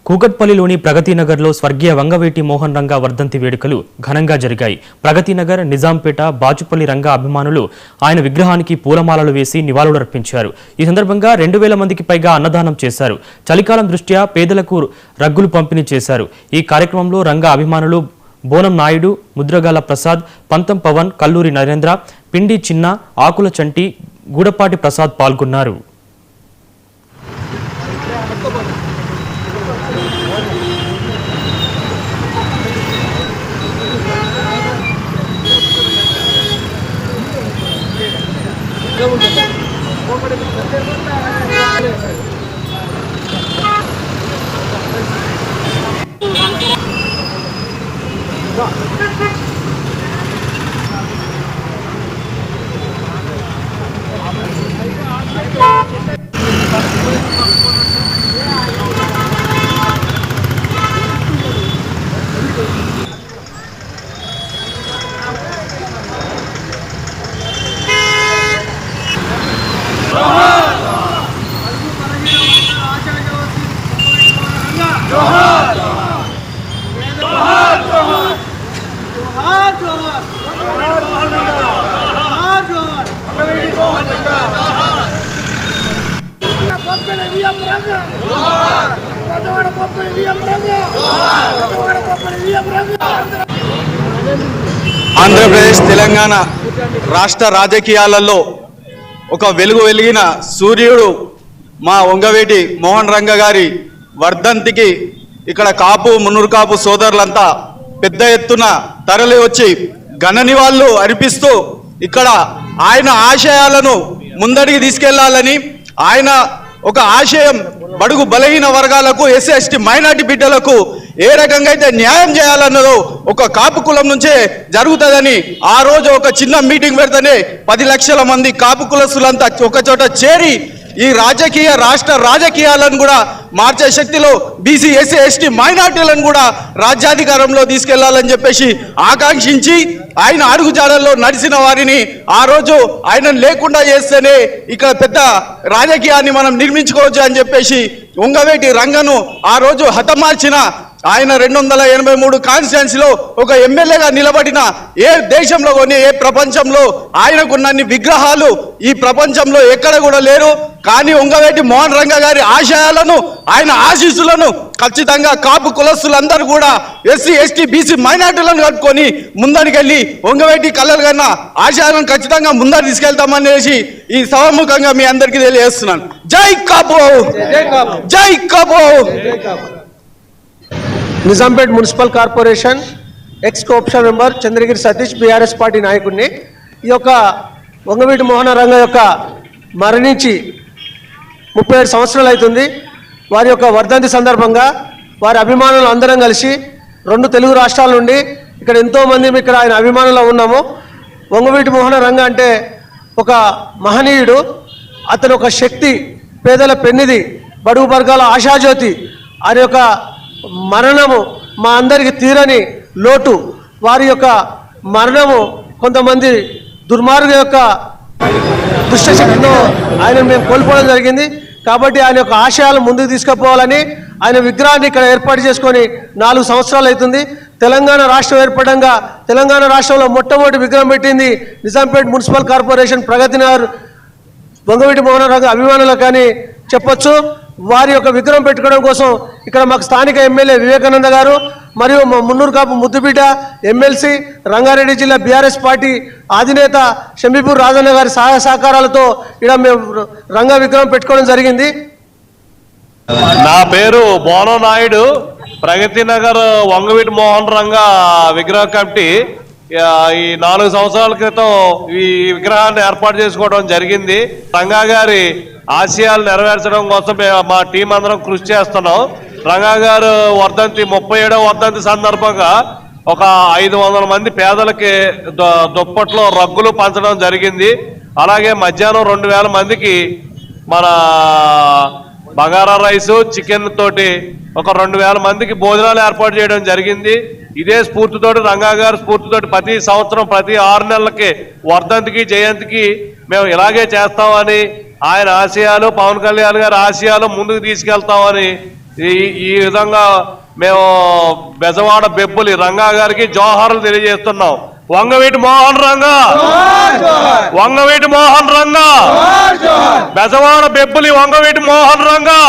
కూకట్పల్లిలోని ప్రగతినగర్లో స్వర్గీయ వంగవీటి మోహన్ రంగా వర్ధంతి వేడుకలు ఘనంగా జరిగాయి. ప్రగతినగర్, నిజాంపేట, బాచుపల్లి రంగా అభిమానులు ఆయన విగ్రహానికి పూలమాలలు వేసి నివాళులర్పించారు. ఈ సందర్భంగా 2000 మందికి పైగా అన్నదానం చేశారు. చలికాలం దృష్ట్యా పేదలకు రగ్గులు పంపిణీ చేశారు. ఈ కార్యక్రమంలో రంగా అభిమానులు బోనం నాయుడు, ముద్రగాల ప్రసాద్, పంతం పవన్, కల్లూరి నరేంద్ర, పిండి చిన్న, ఆకుల చంటి, గూడపాటి ప్రసాద్ పాల్గొన్నారు. ఆంధ్రప్రదేశ్ తెలంగాణ రాష్ట్ర రాజకీయాలలో ఒక వెలిగిన సూర్యుడు మా వంగవీటి మోహన్ రంగా గారి వర్ధంతికి ఇక్కడ కాపు మున్నూరు కాపు సోదరులంతా పెద్ద ఎత్తున తరలి వచ్చి ఘన నివాళులు అర్పిస్తూ ఇక్కడ ఆయన ఆశయాలను ముందడికి తీసుకెళ్లాలని, ఆయన ఒక ఆశయం బడుగు బలహీన వర్గాలకు, ఎస్సీ ఎస్టీ మైనార్టీ బిడ్డలకు ఏ రకంగా అయితే న్యాయం చేయాలన్నదో ఒక కాపు కులం నుంచే జరుగుతుందని ఆ రోజు ఒక చిన్న మీటింగ్ పెడితేనే 10 లక్షల మంది కాపు కులస్తులంతా ఒక చోట చేరి ఈ రాష్ట్ర రాజకీయాలను కూడా మార్చే శక్తిలో బీసీ, ఎస్సీ, ఎస్టీ మైనార్టీలను కూడా రాజ్యాధికారంలో తీసుకెళ్లాలని చెప్పేసి ఆకాంక్షించి ఆయన అడుగుజాడల్లో నడిచిన వారిని ఆ రోజు ఆయన లేకుండా చేస్తేనే ఇక్కడ పెద్ద రాజకీయాన్ని మనం నిర్మించుకోవచ్చు అని చెప్పేసి వంగవీటి రంగను ఆ రోజు హతమార్చిన ఆయన 283 కాన్స్టిట్యున్సీలో ఒక ఎమ్మెల్యేగా నిలబడిన ఏ దేశంలో కానీ ఏ ప్రపంచంలో ఆయనకున్నన్ని విగ్రహాలు ఈ ప్రపంచంలో ఎక్కడ కూడా లేరు. కానీ వంగవీటి మోహన్ రంగా గారి ఆశయాలను, ఆయన ఆశీస్సులను ఖచ్చితంగా కాపు కులస్తులందరూ కూడా ఎస్సీ, ఎస్టీ, బీసీ మైనార్టీలను కట్టుకొని ముందడికెళ్ళి వంగవీటి కళ్ళలు కన్నా ఆశయాలను ఖచ్చితంగా ముందరు తీసుకెళ్తామనేసి ఈ సభముఖంగా మీ అందరికీ తెలియజేస్తున్నాను. జై కాపు, జై Kapu. Nizampet municipal corporation ex cooption member Chandragiri Satish, BRS party నాయకుడిని. ఈ యొక్క వంగవీటి మోహన రంగ యొక్క మరణించి 37 సంవత్సరాలు అవుతుంది. వారి యొక్క వర్ధంతి సందర్భంగా వారి అభిమానులు అందరం కలిసి 2 తెలుగు రాష్ట్రాల నుండి ఇక్కడ ఎంతోమంది ఇక్కడ ఆయన అభిమానులు ఉన్నాము. వంగవీటి మోహన రంగ అంటే ఒక మహనీయుడు, అతను ఒక శక్తి, పేదల పెన్నిది, బడుగు వర్గాల ఆశాజ్యోతి. ఆయన యొక్క మరణము మా అందరికి తీరని లోటు. వారి యొక్క మరణము కొంతమంది దుర్మార్గం యొక్క దుష్టశక్తితో ఆయన మేము కోల్పోవడం జరిగింది. కాబట్టి ఆయన యొక్క ఆశయాలు ముందుకు తీసుకుపోవాలని ఆయన విగ్రహాన్ని ఇక్కడ ఏర్పాటు చేసుకొని 4 సంవత్సరాలు అవుతుంది. తెలంగాణ రాష్ట్రం ఏర్పడంగా తెలంగాణ రాష్ట్రంలో మొట్టమొదటి విగ్రహం పెట్టింది నిజాంపేట్ మున్సిపల్ కార్పొరేషన్ ప్రగతినగర్ వంగవీటి మోహన రంగ అభిమానులు కానీ చెప్పొచ్చు. వారి యొక్క విగ్రహం పెట్టుకోవడం కోసం ఇక్కడ మాకు స్థానిక ఎమ్మెల్యే వివేకానంద గారు మరియు మున్నూరు కాపు ముద్దుబిడ్డ ఎమ్మెల్సీ, రంగారెడ్డి జిల్లా బీఆర్ఎస్ పార్టీ అధినేత షంబీపూర్ రాజన్న గారి సహాయ సహకారాలతో ఇక్కడ మేము రంగా విగ్రహం పెట్టుకోవడం జరిగింది. నా పేరు బోనం నాయుడు. ప్రగతినగర్ వంగవీటి మోహన్ రంగా విగ్రహ కమిటీ ఈ 4 సంవత్సరాల క్రితం ఈ విగ్రహాన్ని ఏర్పాటు చేసుకోవడం జరిగింది. రంగా గారి ఆశయాలు నెరవేర్చడం కోసం మా టీం అందరం కృషి చేస్తున్నాం. రంగా గారు వర్ధంతి 37వ వర్ధంతి సందర్భంగా ఒక 500 మంది పేదలకి దుప్పట్లో రగ్గులు పంచడం జరిగింది. అలాగే మధ్యాహ్నం 2000 మందికి మన బగారా రైసు, చికెన్ తోటి ఒక 2000 మందికి భోజనాలు ఏర్పాటు చేయడం జరిగింది. ఇదే స్ఫూర్తితోటి రంగా గారి స్ఫూర్తితోటి ప్రతి సంవత్సరం ప్రతి 6 నెలలకి వర్ధంతికి, జయంతికి మేము ఇలాగే చేస్తామని, ఆయన ఆశయాలు, పవన్ కళ్యాణ్ గారి ఆశయాలు ముందుకు తీసుకెళ్తామని ఈ విధంగా మేము బెజవాడ బెబ్బులి రంగా గారికి జోహార్లు తెలియజేస్తున్నాం. వంగవీటి మోహన్ రంగా, వంగవీటి మోహన్ రంగా, బెజవాడ బెబ్బులి వంగవీటి మోహన్ రంగా.